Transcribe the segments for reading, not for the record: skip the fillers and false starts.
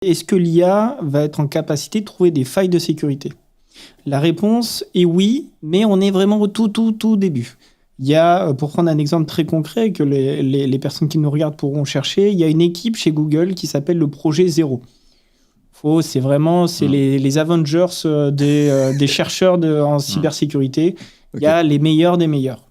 Est-ce que l'IA va être en capacité de trouver des failles de sécurité? La réponse est oui, mais on est vraiment au tout début. Il y a, pour prendre un exemple très concret que les personnes qui nous regardent pourront chercher, il y a une équipe chez Google qui s'appelle le projet Zéro. C'est les Avengers des chercheurs en cybersécurité. Il y a les meilleurs des meilleurs.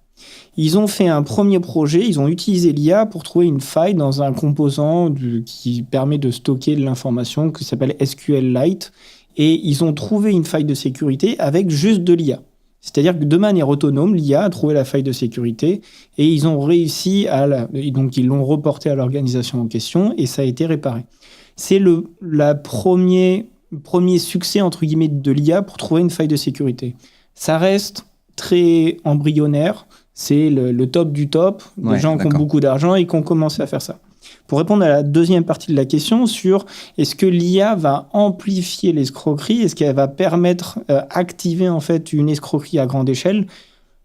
Ils ont fait un premier projet, ils ont utilisé l'IA pour trouver une faille dans un composant qui permet de stocker de l'information qui s'appelle SQLite. Et ils ont trouvé une faille de sécurité avec juste de l'IA. C'est-à-dire que de manière autonome, l'IA a trouvé la faille de sécurité et ils ont réussi donc ils l'ont reporté à l'organisation en question et ça a été réparé. C'est le premier succès entre guillemets de l'IA pour trouver une faille de sécurité. Ça reste très embryonnaire. C'est le top du top, des gens qui ont beaucoup d'argent et qui ont commencé à faire ça. Pour répondre à la deuxième partie de la question sur est-ce que l'IA va amplifier l'escroquerie, est-ce qu'elle va permettre activer en fait une escroquerie à grande échelle,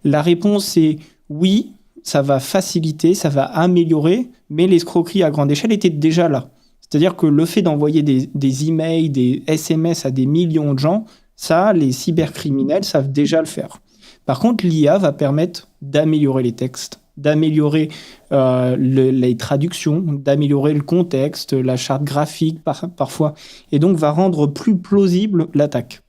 la réponse est oui, ça va faciliter, ça va améliorer, mais l'escroquerie à grande échelle était déjà là. C'est-à-dire que le fait d'envoyer des emails, des SMS à des millions de gens, ça, les cybercriminels savent déjà le faire. Par contre, l'IA va permettre d'améliorer les textes, d'améliorer les traductions, d'améliorer le contexte, la charte graphique parfois, et donc va rendre plus plausible l'attaque.